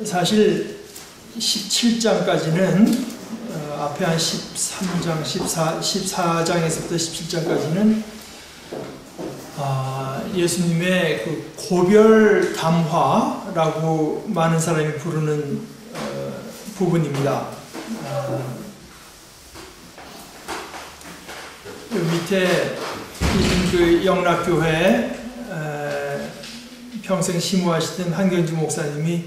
사실 17장까지는 앞에 한 13장, 14장에서부터 17장까지는 예수님의 그 고별 담화라고 많은 사람이 부르는 부분입니다. 여기 밑에 그 영락교회 평생 심우하시던 한경주 목사님이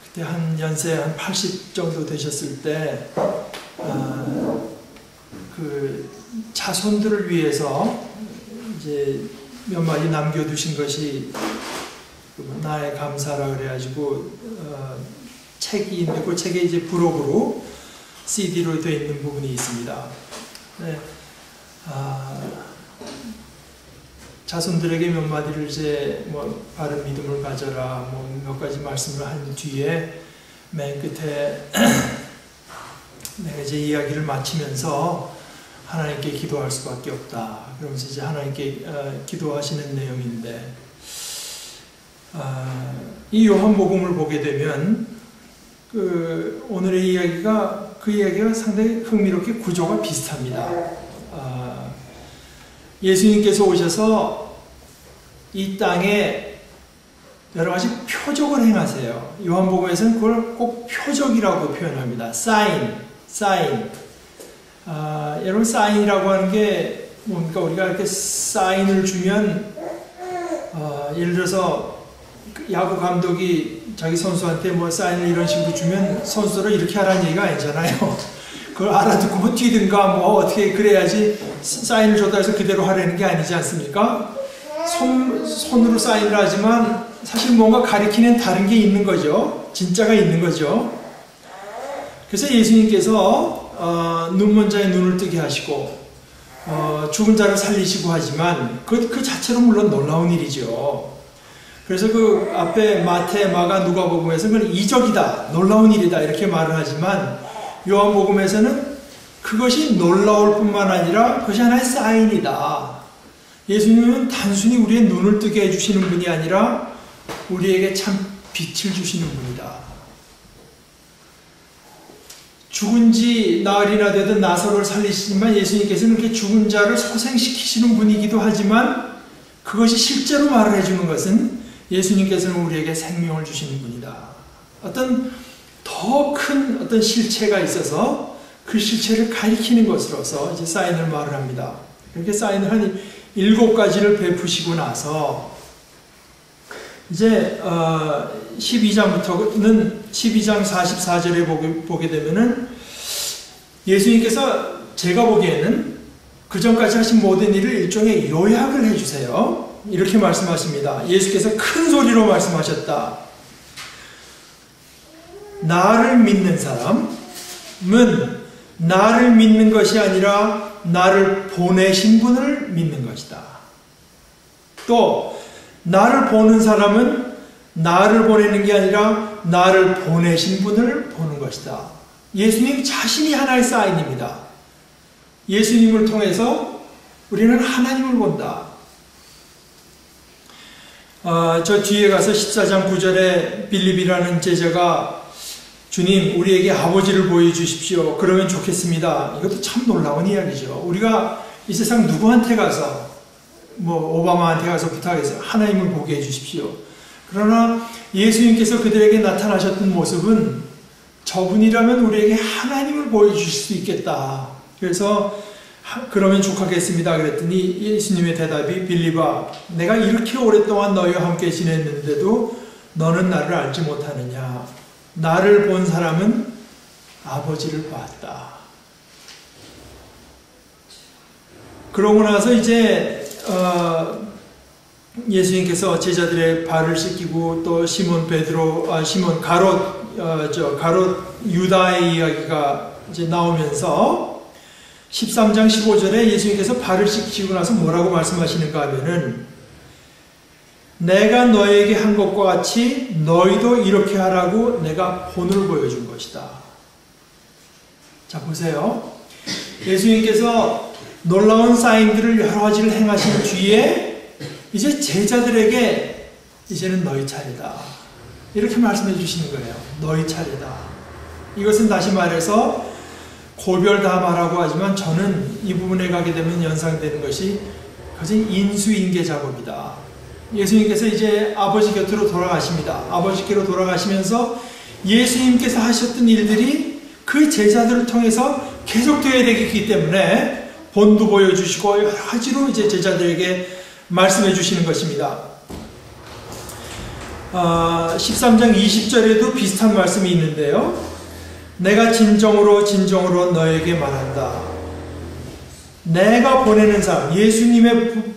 그때 한 연세 한 80 정도 되셨을 때 그 자손들을 위해서 이제 몇 마디 남겨두신 것이 나의 감사라 그래가지고 책이 있는데 그 책에 이제 부록으로 CD로 되어 있는 부분이 있습니다. 네. 자손들에게 몇 마디를 이제 뭐 바른 믿음을 가져라 뭐 몇 가지 말씀을 한 뒤에 맨 끝에 내가 이제 이야기를 마치면서 하나님께 기도할 수밖에 없다. 그러면서 이제 하나님께 기도하시는 내용인데 이 요한복음을 보게 되면 그 오늘의 이야기가 그 이야기가 상당히 흥미롭게 구조가 비슷합니다. 예수님께서 오셔서 이 땅에 여러 가지 표적을 행하세요. 요한복음에서는 그걸 꼭 표적이라고 표현합니다. 사인. 여러분 사인이라고 하는 게 뭡니까? 우리가 이렇게 사인을 주면 예를 들어서 야구 감독이 자기 선수한테 뭐 사인을 이런 식으로 주면 선수들은 이렇게 하라는 얘기가 아니잖아요. 그걸 알아듣고 뭐 뛰든가 뭐 어떻게 그래야지 사인을 줬다 해서 그대로 하라는 게 아니지 않습니까? 손으로 사인을 하지만 사실 뭔가 가리키는 다른 게 있는 거죠. 진짜가 있는 거죠. 그래서 예수님께서 눈먼 자의 눈을 뜨게 하시고 죽은 자를 살리시고 하지만 그 자체로 물론 놀라운 일이죠. 그래서 그 앞에 마태, 마가, 누가복음에서는 그건 이적이다, 놀라운 일이다 이렇게 말을 하지만 요한복음에서는 그것이 놀라울 뿐만 아니라 그것이 하나의 사인이다. 예수님은 단순히 우리의 눈을 뜨게 해주시는 분이 아니라 우리에게 참 빛을 주시는 분이다. 죽은 지 나흘이나 되던 나사로를 살리시지만 예수님께서는 그렇게 죽은 자를 소생시키시는 분이기도 하지만 그것이 실제로 말을 해주는 것은 예수님께서는 우리에게 생명을 주시는 분이다. 어떤 더 큰 어떤 실체가 있어서 그 실체를 가리키는 것으로서 이제 사인을 말을 합니다. 이렇게 사인을 한 7가지를 베푸시고 나서 이제 12장부터는 12장 44절에 보게 되면은 예수님께서 제가 보기에는 그 전까지 하신 모든 일을 일종의 요약을 해주세요. 이렇게 말씀하십니다. 예수께서 큰 소리로 말씀하셨다. 나를 믿는 사람은 나를 믿는 것이 아니라 나를 보내신 분을 믿는 것이다. 또 나를 보는 사람은 나를 보내는 게 아니라 나를 보내신 분을 보는 것이다. 예수님 자신이 하나의 사인입니다. 예수님을 통해서 우리는 하나님을 본다. 저 뒤에 가서 14장 9절에 빌립이라는 제자가 주님 우리에게 아버지를 보여주십시오. 그러면 좋겠습니다. 이것도 참 놀라운 이야기죠. 우리가 이 세상 누구한테 가서 뭐 오바마한테 가서 부탁해서 하나님을 보게 해주십시오. 그러나 예수님께서 그들에게 나타나셨던 모습은 저분이라면 우리에게 하나님을 보여주실 수 있겠다. 그래서 그러면 좋겠습니다. 그랬더니 예수님의 대답이 빌립아 내가 이렇게 오랫동안 너희와 함께 지냈는데도 너는 나를 알지 못하느냐. 나를 본 사람은 아버지를 봤다. 그러고 나서 이제 예수님께서 제자들의 발을 씻기고 또 시몬 가롯 유다의 이야기가 이제 나오면서 13장 15절에 예수님께서 발을 씻기고 나서 뭐라고 말씀하시는가 하면은 내가 너에게 한 것과 같이 너희도 이렇게 하라고 내가 본을 보여준 것이다. 자 보세요. 예수님께서 놀라운 사인들을 여러 가지를 행하신 뒤에 이제 제자들에게 이제는 너희 차례다. 이렇게 말씀해 주시는 거예요. 너희 차례다. 이것은 다시 말해서 고별담화라고 하지만 저는 이 부분에 가게 되면 연상되는 것이 그것은 인수인계 작업이다. 예수님께서 이제 아버지 곁으로 돌아가십니다. 아버지께로 돌아가시면서 예수님께서 하셨던 일들이 그 제자들을 통해서 계속되어야 되기 때문에 본도 보여주시고 여러 가지로 이제 제자들에게 말씀해 주시는 것입니다. 13장 20절에도 비슷한 말씀이 있는데요. 내가 진정으로 진정으로 너에게 말한다. 내가 보내는 사람, 예수님의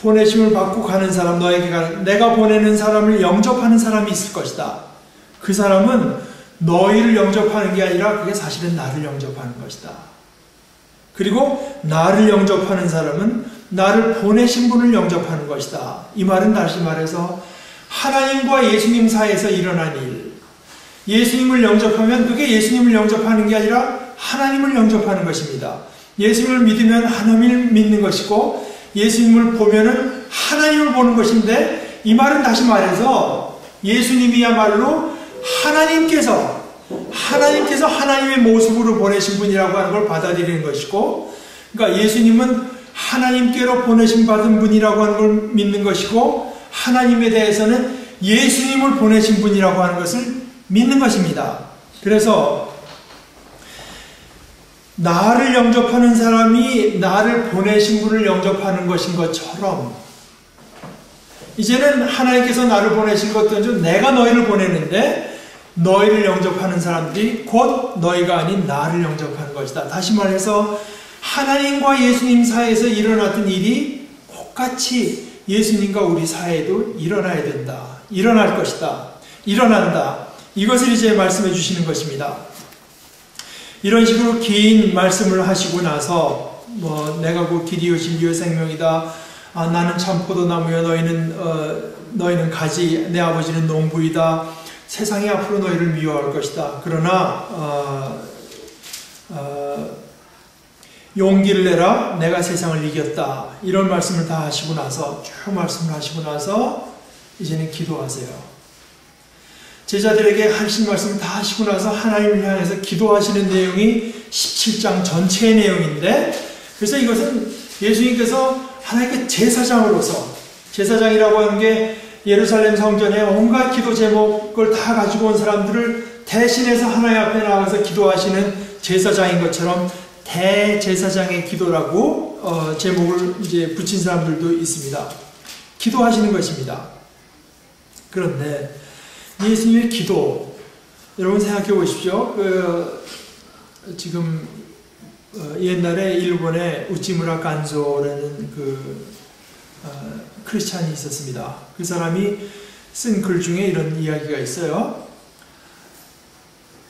보내심을 받고 가는 사람, 너에게 가는, 내가 보내는 사람을 영접하는 사람이 있을 것이다. 그 사람은 너희를 영접하는 게 아니라 그게 사실은 나를 영접하는 것이다. 그리고 나를 영접하는 사람은 나를 보내신 분을 영접하는 것이다. 이 말은 다시 말해서 하나님과 예수님 사이에서 일어난 일, 예수님을 영접하면 그게 예수님을 영접하는 게 아니라 하나님을 영접하는 것입니다. 예수님을 믿으면 하나님을 믿는 것이고 예수님을 보면은 하나님을 보는 것인데, 이 말은 다시 말해서 예수님이야말로 하나님께서 하나님의 모습으로 보내신 분이라고 하는 걸 받아들이는 것이고, 그러니까 예수님은 하나님께로 보내신 받은 분이라고 하는 걸 믿는 것이고, 하나님에 대해서는 예수님을 보내신 분이라고 하는 것을 믿는 것입니다. 그래서 나를 영접하는 사람이 나를 보내신 분을 영접하는 것인 것처럼, 이제는 하나님께서 나를 보내신 것도 아니고 내가 너희를 보내는데 너희를 영접하는 사람들이 곧 너희가 아닌 나를 영접하는 것이다. 다시 말해서 하나님과 예수님 사이에서 일어났던 일이 똑같이 예수님과 우리 사이에도 일어나야 된다. 일어날 것이다. 일어난다. 이것을 이제 말씀해 주시는 것입니다. 이런 식으로 긴 말씀을 하시고 나서 내가 곧 길이요 진리요 생명이다. 나는 참 포도나무여 너희는 가지, 내 아버지는 농부이다. 세상이 앞으로 너희를 미워할 것이다. 그러나 용기를 내라. 내가 세상을 이겼다. 이런 말씀을 다 하시고 나서, 쭉 말씀을 하시고 나서 이제는 기도하세요. 제자들에게 하신 말씀을 다 하시고 나서 하나님을 향해서 기도하시는 내용이 17장 전체의 내용인데, 그래서 이것은 예수님께서 하나님께 제사장으로서, 제사장이라고 하는 게 예루살렘 성전에 온갖 기도 제목을 다 가지고 온 사람들을 대신해서 하나님 앞에 나가서 기도하시는 제사장인 것처럼 대제사장의 기도라고 제목을 이제 붙인 사람들도 있습니다. 기도하시는 것입니다. 그런데 예수님의 기도, 여러분 생각해 보십시오. 지금 옛날에 일본에 우치무라 간조라는 크리스찬이 있었습니다. 그 사람이 쓴 글 중에 이런 이야기가 있어요.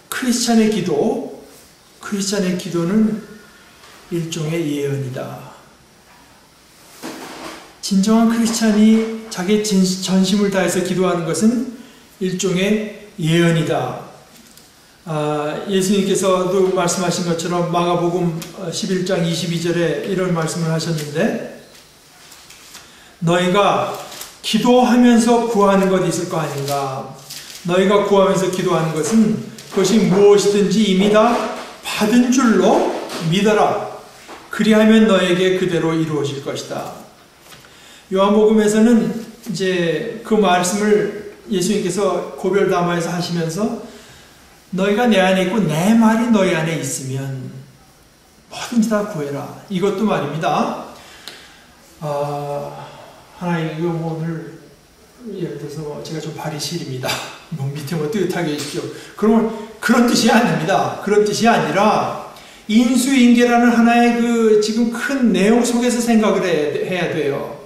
크리스찬의 기도는 일종의 예언이다. 진정한 크리스찬이 자기의 전심을 다해서 기도하는 것은 일종의 예언이다. 예수님께서도 말씀하신 것처럼 마가복음 11장 22절에 이런 말씀을 하셨는데, 너희가 기도하면서 구하는 것이 있을 거 아닌가. 너희가 구하면서 기도하는 것은 그것이 무엇이든지 이미 다 받은 줄로 믿어라. 그리하면 너에게 그대로 이루어질 것이다. 요한복음에서는 이제 그 말씀을 예수님께서 고별담화에서 하시면서 너희가 내 안에 있고 내 말이 너희 안에 있으면 뭐든지 다 구해라. 이것도 말입니다. 하나님, 이거 오늘 예를 들어서 제가 좀 발이 시립니다. 밑에 뜨뜻하게 해주십시오. 그러면 그런 뜻이 아닙니다. 그런 뜻이 아니라 인수인계라는 하나의 지금 큰 내용 속에서 생각을 해야 돼요.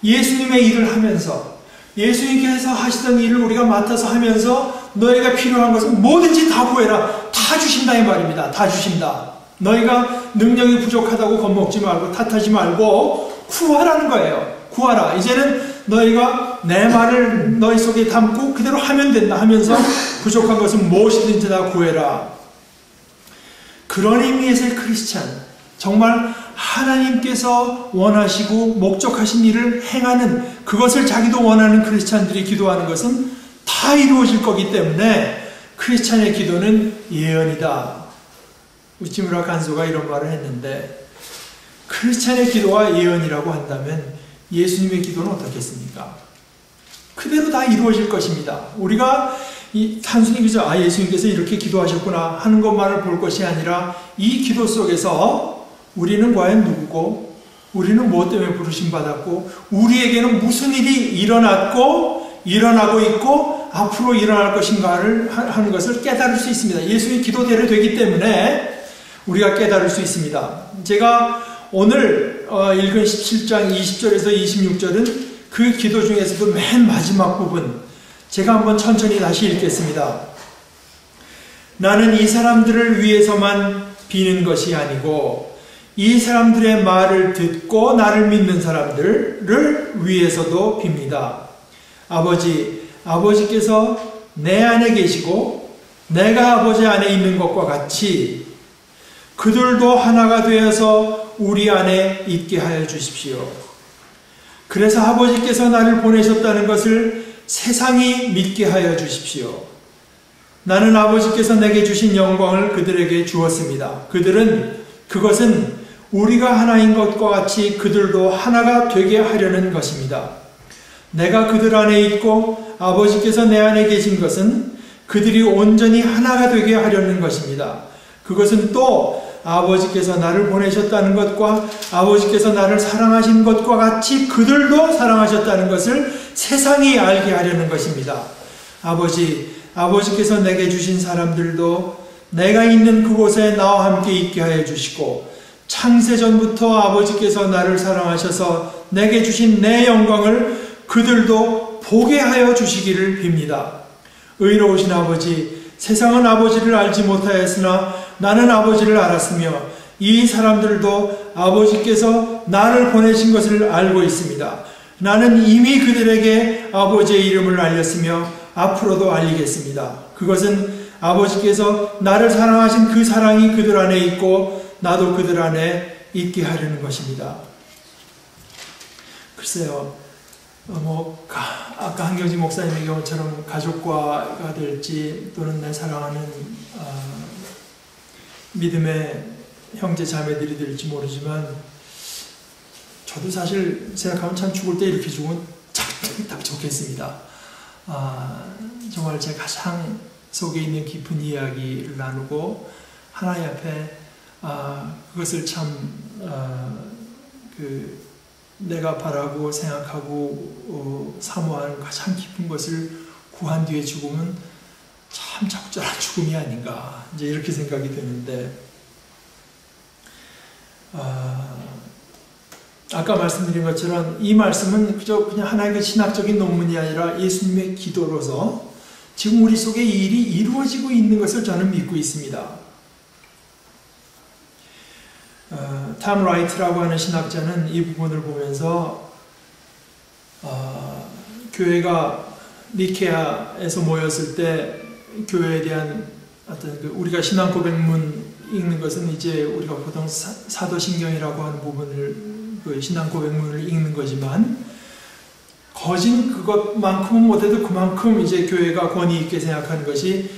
예수님의 일을 하면서, 예수님께서 하시던 일을 우리가 맡아서 하면서 너희가 필요한 것은 뭐든지 다 구해라. 다 주신다 이 말입니다. 다 주신다. 너희가 능력이 부족하다고 겁먹지 말고 탓하지 말고 구하라는 거예요. 구하라. 이제는 너희가 내 말을 너희 속에 담고 그대로 하면 된다 하면서 부족한 것은 무엇이든지 다 구해라. 그런 의미에서의 크리스찬, 정말 하나님께서 원하시고 목적하신 일을 행하는, 그것을 자기도 원하는 크리스찬들이 기도하는 것은 다 이루어질 거기 때문에 크리스찬의 기도는 예언이다. 우치무라 간소가 이런 말을 했는데, 크리스찬의 기도가 예언이라고 한다면 예수님의 기도는 어떻겠습니까? 그대로 다 이루어질 것입니다. 우리가 단순히 그저 예수님께서 이렇게 기도하셨구나 하는 것만을 볼 것이 아니라 이 기도 속에서 우리는 과연 누구고, 우리는 무엇 때문에 부르심 받았고, 우리에게는 무슨 일이 일어났고 일어나고 있고 앞으로 일어날 것인가를 하는 것을 깨달을 수 있습니다. 예수의 기도대로 되기 때문에 우리가 깨달을 수 있습니다. 제가 오늘 읽은 17장 20절에서 26절은 그 기도 중에서도 맨 마지막 부분, 제가 한번 천천히 다시 읽겠습니다. 나는 이 사람들을 위해서만 비는 것이 아니고 이 사람들의 말을 듣고 나를 믿는 사람들을 위해서도 빕니다. 아버지께서 내 안에 계시고 내가 아버지 안에 있는 것과 같이 그들도 하나가 되어서 우리 안에 있게 하여 주십시오. 그래서 아버지께서 나를 보내셨다는 것을 세상이 믿게 하여 주십시오. 나는 아버지께서 내게 주신 영광을 그들에게 주었습니다. 그것은 우리가 하나인 것과 같이 그들도 하나가 되게 하려는 것입니다. 내가 그들 안에 있고 아버지께서 내 안에 계신 것은 그들이 온전히 하나가 되게 하려는 것입니다. 그것은 또 아버지께서 나를 보내셨다는 것과 아버지께서 나를 사랑하신 것과 같이 그들도 사랑하셨다는 것을 세상이 알게 하려는 것입니다. 아버지께서 내게 주신 사람들도 내가 있는 그곳에 나와 함께 있게 하여 주시고 창세전부터 아버지께서 나를 사랑하셔서 내게 주신 내 영광을 그들도 보게 하여 주시기를 빕니다. 의로우신 아버지, 세상은 아버지를 알지 못하였으나 나는 아버지를 알았으며 이 사람들도 아버지께서 나를 보내신 것을 알고 있습니다. 나는 이미 그들에게 아버지의 이름을 알렸으며 앞으로도 알리겠습니다. 그것은 아버지께서 나를 사랑하신 그 사랑이 그들 안에 있고 나도 그들 안에 있게 하려는 것입니다. 글쎄요, 아까 한경진 목사님의 경우처럼 가족과가 될지 또는 내 사랑하는 믿음의 형제 자매들이 될지 모르지만 저도 사실 생각하면 참 죽을 때 이렇게 죽으면 딱 좋겠습니다. 정말 제 가장 속에 있는 깊은 이야기를 나누고 하나님 앞에 그것을 참 내가 바라고 생각하고 사모하는 가장 깊은 것을 구한 뒤에 죽으면 참 적절한 죽음이 아닌가 이제 이렇게 생각이 드는데 아까 말씀드린 것처럼 이 말씀은 그냥 하나의 신학적인 논문이 아니라 예수님의 기도로서 지금 우리 속에 이 일이 이루어지고 있는 것을 저는 믿고 있습니다. 탐 라이트라고 하는 신학자는 이 부분을 보면서 교회가 니케아에서 모였을 때 교회에 대한 어떤 우리가 신앙 고백문 읽는 것은 이제 우리가 보통 사도신경이라고 하는 부분을 신앙 고백문을 읽는 거지만 거진 그것만큼은 못해도 그만큼 이제 교회가 권위 있게 생각하는 것이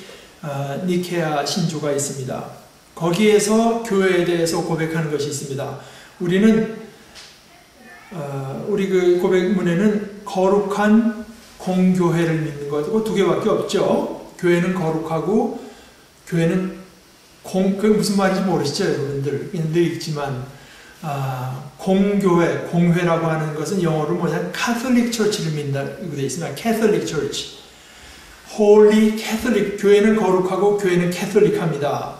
니케아 신조가 있습니다. 거기에서 교회에 대해서 고백하는 것이 있습니다. 우리는 우리 그 고백문에는 거룩한 공교회를 믿는 것, 두 개밖에 없죠. 교회는 거룩하고 교회는 그게 무슨 말인지 모르시죠, 여러분들? 늘 읽지만 공교회, 공회라고 하는 것은 영어로 뭐냐, Catholic Church를 믿는다고 되어 있습니다. Catholic Church, Holy Catholic. 교회는 거룩하고 교회는 캐톨릭합니다.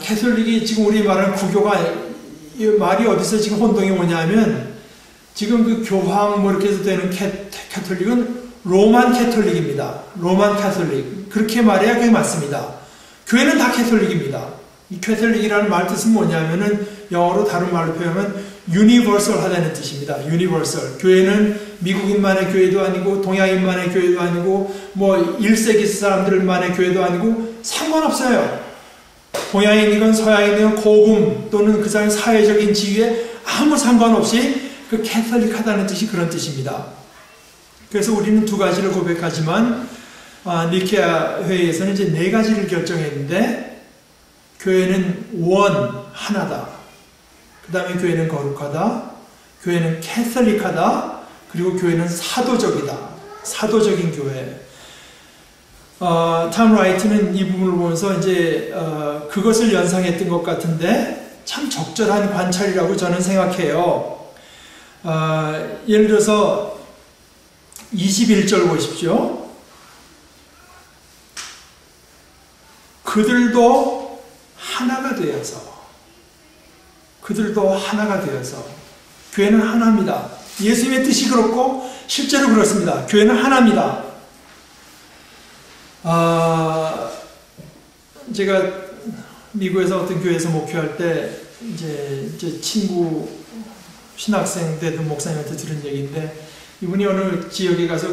캐톨릭이 지금 우리 말하는 구교가 이 말이 어디서 지금 혼동이 오냐면 지금 그 교황 뭐 이렇게 해서 되는 캐톨릭은 로만 캐톨릭입니다. 로만 캐톨릭. 그렇게 말해야 그게 맞습니다. 교회는 다 캐톨릭입니다. 이 캐톨릭이라는 말 뜻은 뭐냐면은 영어로 다른 말로 표현하면 유니버설 하다는 뜻입니다. 유니버설. 교회는 미국인만의 교회도 아니고 동양인만의 교회도 아니고 뭐 1세기 사람들만의 교회도 아니고 상관없어요. 동양인이건 서양인이건 고금 또는 그 사람의 사회적인 지위에 아무 상관없이 그 캐톨릭하다는 뜻이 그런 뜻입니다. 그래서 우리는 두 가지를 고백하지만 니케아 회의에서는 이제 네 가지를 결정했는데, 교회는 원, 하나다. 그 다음에 교회는 거룩하다. 교회는 캐톨릭하다. 그리고 교회는 사도적이다. 사도적인 교회. 탐 라이트는 이 부분을 보면서 이제 그것을 연상했던 것 같은데 참 적절한 관찰이라고 저는 생각해요. 예를 들어서 21절 보십시오. 그들도 하나가 되어서 교회는 하나입니다. 예수님의 뜻이 그렇고 실제로 그렇습니다. 교회는 하나입니다. 제가 미국에서 어떤 교회에서 목회할 때 이제 제 친구 신학생 되던 목사님한테 들은 얘기인데, 이분이 어느 지역에 가서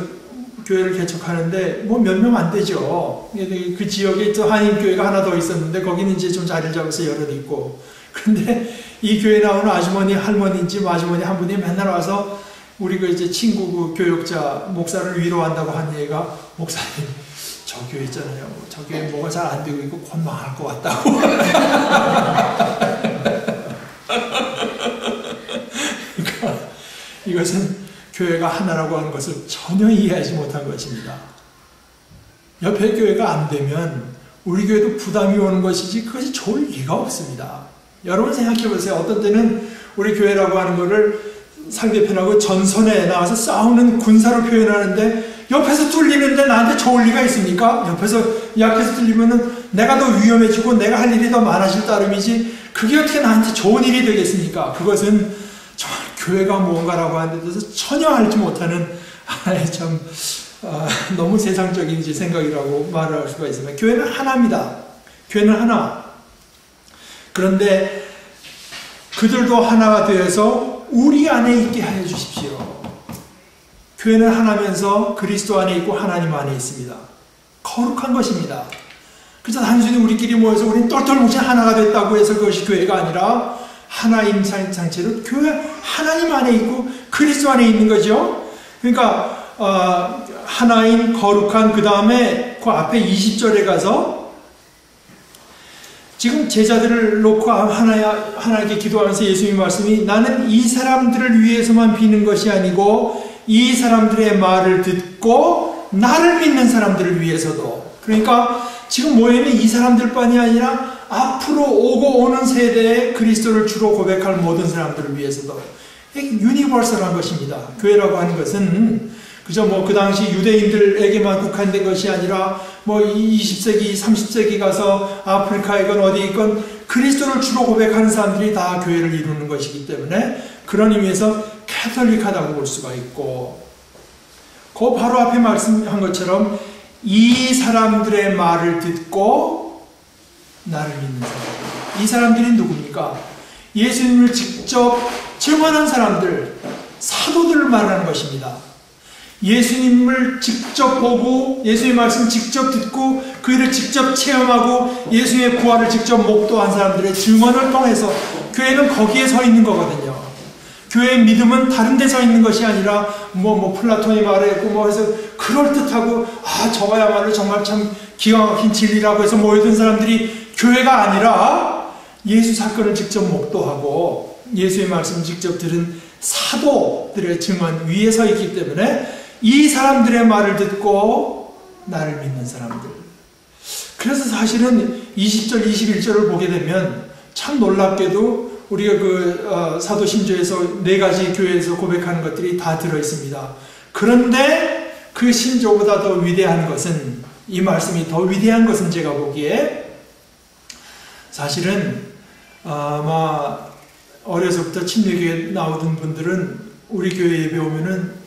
교회를 개척하는데 뭐 몇 명 안 되죠. 그 지역에 또 한인교회가 하나 더 있었는데 거기는 이제 좀 자리를 잡아서 여럿 있고, 그런데 이 교회에 나오는 아주머니 할머니인지 뭐 아주머니 한 분이 맨날 와서 우리 그 이제 친구 그 교역자 목사를 위로한다고 한 얘기가, 목사님 저 교회 있잖아요, 저 교회 뭐가 잘 안 되고 있고 곧 망할 것 같다고. 그러니까 이것은 교회가 하나라고 하는 것을 전혀 이해하지 못한 것입니다. 옆에 교회가 안 되면 우리 교회도 부담이 오는 것이지 그것이 좋을 리가 없습니다. 여러분 생각해 보세요. 어떤 때는 우리 교회라고 하는 것을 상대편하고 전선에 나와서 싸우는 군사로 표현하는데, 옆에서 뚫리는데 나한테 좋을 리가 있습니까? 옆에서 약해서 뚫리면은 내가 더 위험해지고 내가 할 일이 더 많아질 따름이지 그게 어떻게 나한테 좋은 일이 되겠습니까? 그것은 정말 교회가 뭔가라고 하는 데 대해서 전혀 알지 못하는 참 너무 세상적인 생각이라고 말을 할 수가 있습니다. 교회는 하나입니다. 교회는 하나. 그런데 그들도 하나가 되어서 우리 안에 있게 하여 주십시오. 교회는 하나면서 그리스도 안에 있고 하나님 안에 있습니다. 거룩한 것입니다. 그래서 단순히 우리끼리 모여서 우리는 똘똘 뭉쳐 하나가 됐다고 해서 그것이 교회가 아니라 하나인 상체로 교회 하나님 안에 있고 그리스도 안에 있는 거죠. 그러니까 하나인 거룩한, 그 다음에 그 앞에 20절에 가서 지금 제자들을 놓고 하나님께 기도하면서 예수님의 말씀이, 나는 이 사람들을 위해서만 비는 것이 아니고 이 사람들의 말을 듣고 나를 믿는 사람들을 위해서도. 그러니까 지금 모여있는 이 사람들뿐이 아니라 앞으로 오고 오는 세대에 그리스도를 주로 고백할 모든 사람들을 위해서도. 유니버설한 것입니다. 교회라고 하는 것은 그저 뭐 그 당시 유대인들에게만 국한된 것이 아니라 뭐 20세기, 30세기 가서 아프리카이건 어디 있건 그리스도를 주로 고백하는 사람들이 다 교회를 이루는 것이기 때문에 그런 의미에서 캐톨릭하다고 볼 수가 있고, 그 바로 앞에 말씀한 것처럼 이 사람들의 말을 듣고 나를 믿는 사람들. 이 사람들이 누굽니까? 예수님을 직접 증언한 사람들, 사도들을 말하는 것입니다. 예수님을 직접 보고 예수님의 말씀 직접 듣고 그 일을 직접 체험하고 예수님의 부활을 직접 목도한 사람들의 증언을 통해서 교회는 거기에 서 있는 거거든요. 교회의 믿음은 다른 데 서 있는 것이 아니라 플라톤이 말했고 뭐 해서 그럴듯하고 저거야말로 정말 참 기가 막힌 진리라고 해서 모여든 사람들이 교회가 아니라 예수 사건을 직접 목도하고 예수의 말씀을 직접 들은 사도들의 증언 위에 서 있기 때문에 이 사람들의 말을 듣고 나를 믿는 사람들. 그래서 사실은 20절, 21절을 보게 되면 참 놀랍게도 우리가 그 사도신조에서 네 가지 교회에서 고백하는 것들이 다 들어있습니다. 그런데 그 신조보다 더 위대한 것은, 이 말씀이 더 위대한 것은 제가 보기에 사실은 아마 어려서부터 침례교회 나오던 분들은 우리 교회 예배 오면은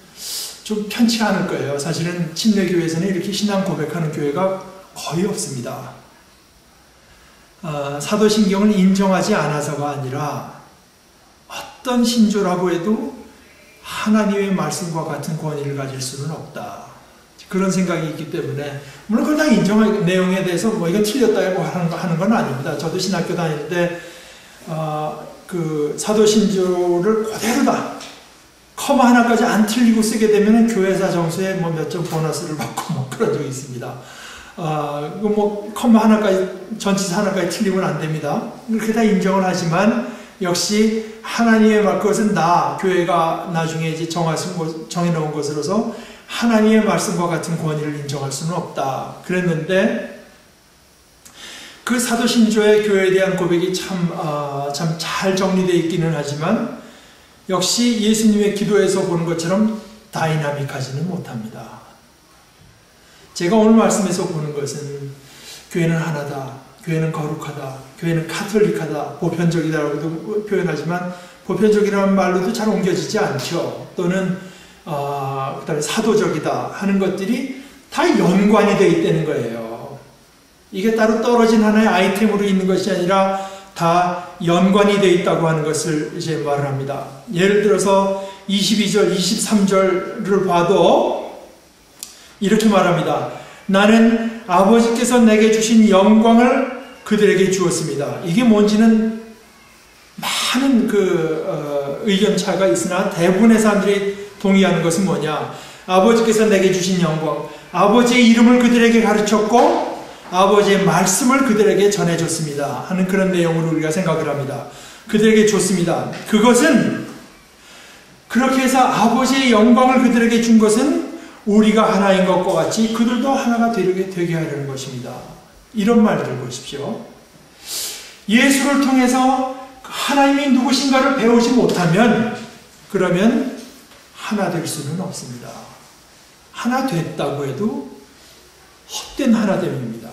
좀 편치 않을 거예요. 사실은 침례교회에서는 이렇게 신앙 고백하는 교회가 거의 없습니다. 사도신경을 인정하지 않아서가 아니라 어떤 신조라고 해도 하나님의 말씀과 같은 권위를 가질 수는 없다. 그런 생각이 있기 때문에, 물론 그걸 다 인정할 내용에 대해서 뭐 이건 틀렸다고 하는 건 아닙니다. 저도 신학교 다닐 때 그 사도신조를 그대로 다 커마 하나까지 안 틀리고 쓰게 되면 교회사 정수에 뭐 몇 점 보너스를 받고 뭐 그런 적이 있습니다. 뭐 커마 하나까지, 전치사 하나까지 틀리면 안 됩니다. 그렇게 다 인정을 하지만 역시 하나님의 말, 그것은 교회가 나중에 이제 정해놓은 것으로서 하나님의 말씀과 같은 권위를 인정할 수는 없다. 그랬는데 그 사도신조의 교회에 대한 고백이 참 잘 정리되어 있기는 하지만 역시 예수님의 기도에서 보는 것처럼 다이나믹하지는 못합니다. 제가 오늘 말씀에서 보는 것은 교회는 하나다, 교회는 거룩하다, 교회는 카톨릭하다, 보편적이다라고도 표현하지만 보편적이라는 말로도 잘 옮겨지지 않죠. 또는 그다음에 사도적이다 하는 것들이 다 연관이 되어 있다는 거예요. 이게 따로 떨어진 하나의 아이템으로 있는 것이 아니라 다 연관이 되어 있다고 하는 것을 이제 말을 합니다. 예를 들어서 22절, 23절을 봐도 이렇게 말합니다. 나는 아버지께서 내게 주신 영광을 그들에게 주었습니다. 이게 뭔지는 많은 의견 차가 있으나 대부분의 사람들이 동의하는 것은 뭐냐? 아버지께서 내게 주신 영광, 아버지의 이름을 그들에게 가르쳤고 아버지의 말씀을 그들에게 전해줬습니다 하는 그런 내용으로 우리가 생각을 합니다. 그들에게 줬습니다. 그것은 그렇게 해서 아버지의 영광을 그들에게 준 것은 우리가 하나인 것과 같이 그들도 하나가 되게 하려는 것입니다. 이런 말들 보십시오. 예수를 통해서 하나님이 누구신가를 배우지 못하면 그러면 하나 될 수는 없습니다. 하나 됐다고 해도 헛된 하나됨입니다.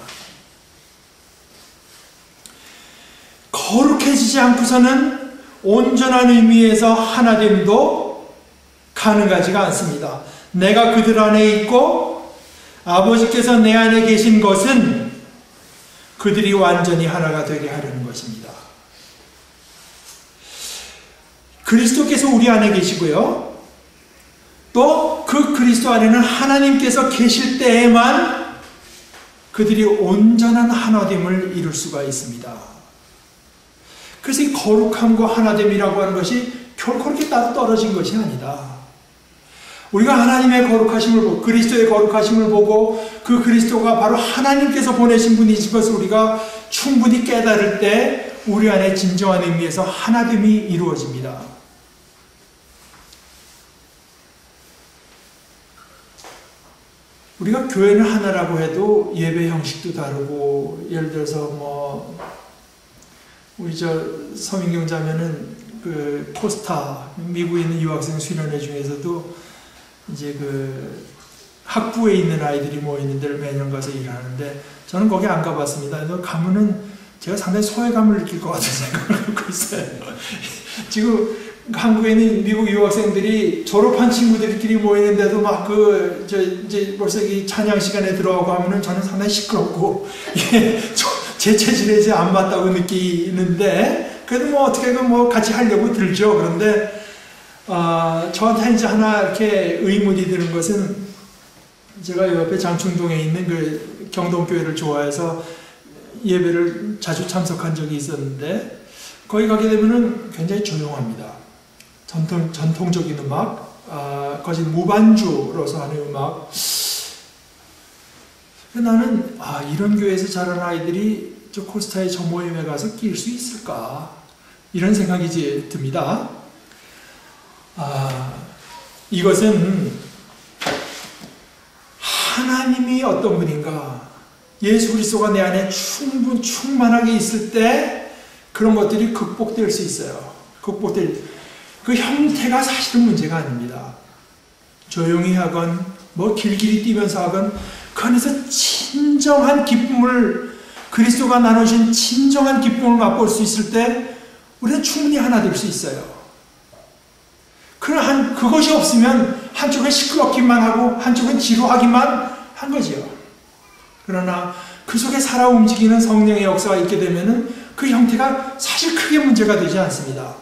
거룩해지지 않고서는 온전한 의미에서 하나됨도 가능하지가 않습니다. 내가 그들 안에 있고 아버지께서 내 안에 계신 것은 그들이 완전히 하나가 되게 하려는 것입니다. 그리스도께서 우리 안에 계시고요. 또 그 그리스도 안에는 하나님께서 계실 때에만 그들이 온전한 하나됨을 이룰 수가 있습니다. 그래서 이 거룩함과 하나됨이라고 하는 것이 결코 그렇게 따로 떨어진 것이 아니다. 우리가 하나님의 거룩하심을 보고 그리스도의 거룩하심을 보고 그 그리스도가 바로 하나님께서 보내신 분이신 것을 우리가 충분히 깨달을 때 우리 안에 진정한 의미에서 하나됨이 이루어집니다. 우리가 교회는 하나라고 해도 예배 형식도 다르고, 예를 들어서 우리 서민경 자매는 포스타, 미국에 있는 유학생 수련회 중에서도 이제 학부에 있는 아이들이 모이는 데를 매년 가서 일하는데, 저는 거기 안 가봤습니다. 가면은 제가 상당히 소외감을 느낄 것 같은 생각을 갖고 있어요. 지금 한국에 있는 미국 유학생들이 졸업한 친구들끼리 모이는데도 이제 벌써 이 찬양 시간에 들어가고 하면은 저는 상당히 시끄럽고, 제 체질에 이제 안 맞다고 느끼는데, 그래도 어떻게든 같이 하려고 들죠. 그런데, 저한테 이제 하나 이렇게 의문이 드는 것은, 제가 옆에 장충동에 있는 경동교회를 좋아해서 예배를 자주 참석한 적이 있었는데, 거기 가게 되면은 굉장히 조용합니다. 전통적인 음악, 거기 무반주로서 하는 음악. 나는 이런 교회에서 자란 아이들이 저 코스타의 저 모임에 가서 낄 수 있을까? 이런 생각이 이제 듭니다. 이것은 하나님이 어떤 분인가, 예수 그리스도가 내 안에 충만하게 있을 때 그런 것들이 극복될 수 있어요. 그 형태가 사실은 문제가 아닙니다. 조용히 하건 길길이 뛰면서 하건 그 안에서 진정한 기쁨을, 그리스도가 나누신 진정한 기쁨을 맛볼 수 있을 때 우리는 충분히 하나 될 수 있어요. 그러나 그것이 없으면 한쪽은 시끄럽기만 하고 한쪽은 지루하기만 한 거지요. 그러나 그 속에 살아 움직이는 성령의 역사가 있게 되면은 그 형태가 사실 크게 문제가 되지 않습니다.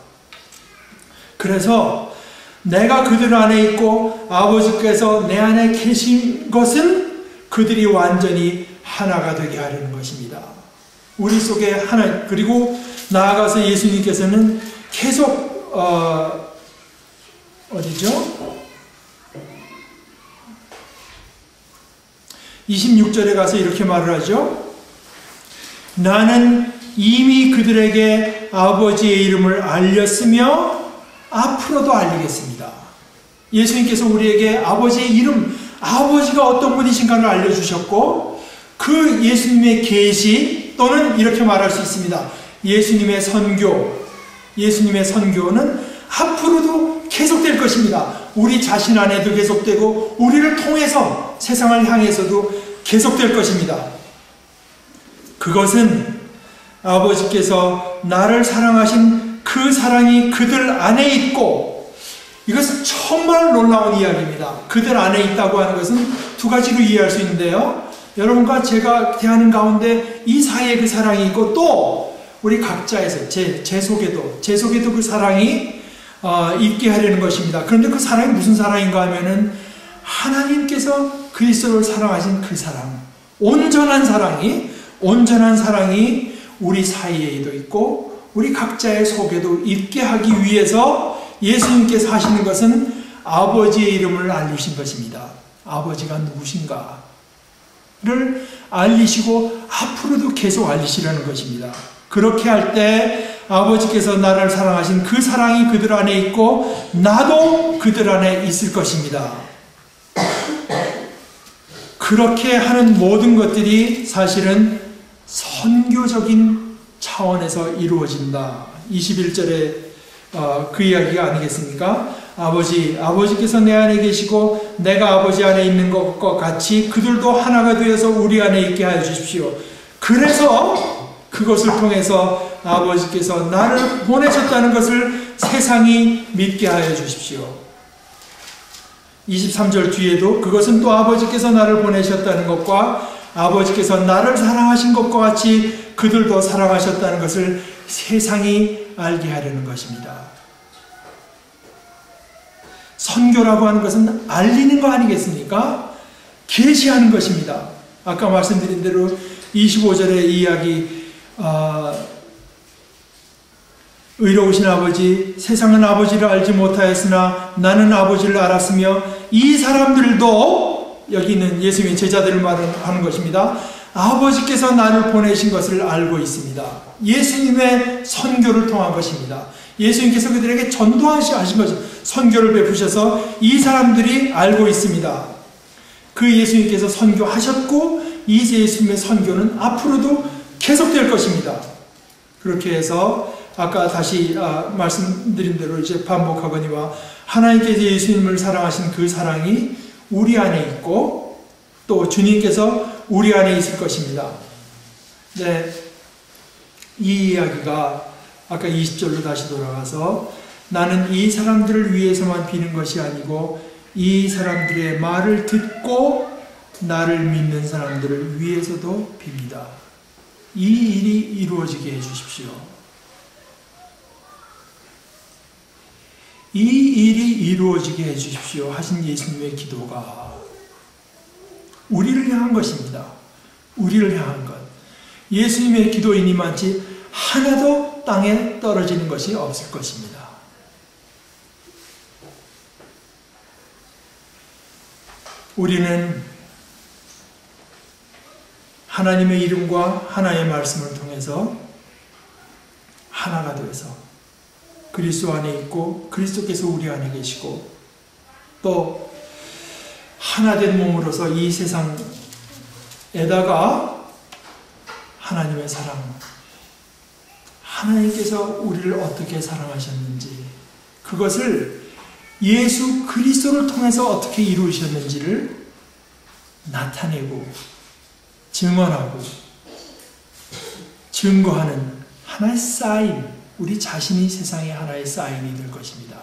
그래서 내가 그들 안에 있고 아버지께서 내 안에 계신 것은 그들이 완전히 하나가 되게 하려는 것입니다. 우리 속에 하나, 그리고 나아가서 예수님께서는 계속 어디죠? 26절에 가서 이렇게 말을 하죠. 나는 이미 그들에게 아버지의 이름을 알렸으며 앞으로도 알리겠습니다. 예수님께서 우리에게 아버지의 이름, 아버지가 어떤 분이신가를 알려주셨고, 그 예수님의 계시 또는 이렇게 말할 수 있습니다. 예수님의 선교는 앞으로도 계속될 것입니다. 우리 자신 안에도 계속되고 우리를 통해서 세상을 향해서도 계속될 것입니다. 그것은 아버지께서 나를 사랑하신 그 사랑이 그들 안에 있고, 이것은 정말 놀라운 이야기입니다. 그들 안에 있다고 하는 것은 두 가지로 이해할 수 있는데요. 여러분과 제가 대하는 가운데 이 사이에 그 사랑이 있고, 또 우리 각자에서 제 속에도 그 사랑이 있게 하려는 것입니다. 그런데 그 사랑이 무슨 사랑인가 하면은 하나님께서 그리스도를 사랑하신 그 사랑, 온전한 사랑이 우리 사이에도 있고 우리 각자의 속에도 있게 하기 위해서 예수님께서 하시는 것은 아버지의 이름을 알리신 것입니다. 아버지가 누구신가를 알리시고 앞으로도 계속 알리시려는 것입니다. 그렇게 할 때 아버지께서 나를 사랑하신 그 사랑이 그들 안에 있고 나도 그들 안에 있을 것입니다. 그렇게 하는 모든 것들이 사실은 선교적인 차원에서 이루어진다. 21절에 그 이야기가 아니겠습니까? 아버지께서 내 안에 계시고 내가 아버지 안에 있는 것과 같이 그들도 하나가 되어서 우리 안에 있게 하여 주십시오. 그래서 그것을 통해서 아버지께서 나를 보내셨다는 것을 세상이 믿게 하여 주십시오. 23절 뒤에도 그것은 또 아버지께서 나를 보내셨다는 것과 아버지께서 나를 사랑하신 것과 같이 그들도 사랑하셨다는 것을 세상이 알게 하려는 것입니다. 선교라고 하는 것은 알리는 거 아니겠습니까? 계시하는 것입니다. 아까 말씀드린 대로 25절의 이야기, 의로우신 아버지, 세상은 아버지를 알지 못하였으나 나는 아버지를 알았으며 이 사람들도, 여기 있는 예수님의 제자들을 말하는 것입니다. 아버지께서 나를 보내신 것을 알고 있습니다. 예수님의 선교를 통한 것입니다. 예수님께서 그들에게 전도하신 것입니다. 선교를 베푸셔서 이 사람들이 알고 있습니다. 그 예수님께서 선교하셨고 이 예수님의 선교는 앞으로도 계속될 것입니다. 그렇게 해서 아까 다시 말씀드린 대로 이제 반복하거니와 하나님께서 예수님을 사랑하신 그 사랑이 우리 안에 있고 또 주님께서 우리 안에 있을 것입니다. 네, 이 이야기가 아까 20절로 다시 돌아가서 나는 이 사람들을 위해서만 비는 것이 아니고 이 사람들의 말을 듣고 나를 믿는 사람들을 위해서도 빕니다. 이 일이 이루어지게 해주십시오. 이 일이 이루어지게 해주십시오 하신 예수님의 기도가 우리를 향한 것입니다. 우리를 향한 것. 예수님의 기도이니만치 하나도 땅에 떨어지는 것이 없을 것입니다. 우리는 하나님의 이름과 하나의 말씀을 통해서 하나가 되어서 그리스도 안에 있고 그리스도께서 우리 안에 계시고 또 하나된 몸으로서 이 세상에다가 하나님의 사랑, 하나님께서 우리를 어떻게 사랑하셨는지 그것을 예수 그리스도를 통해서 어떻게 이루셨는지를 나타내고 증언하고 증거하는 하나의 사인, 우리 자신이 세상의 하나의 사인이 될 것입니다.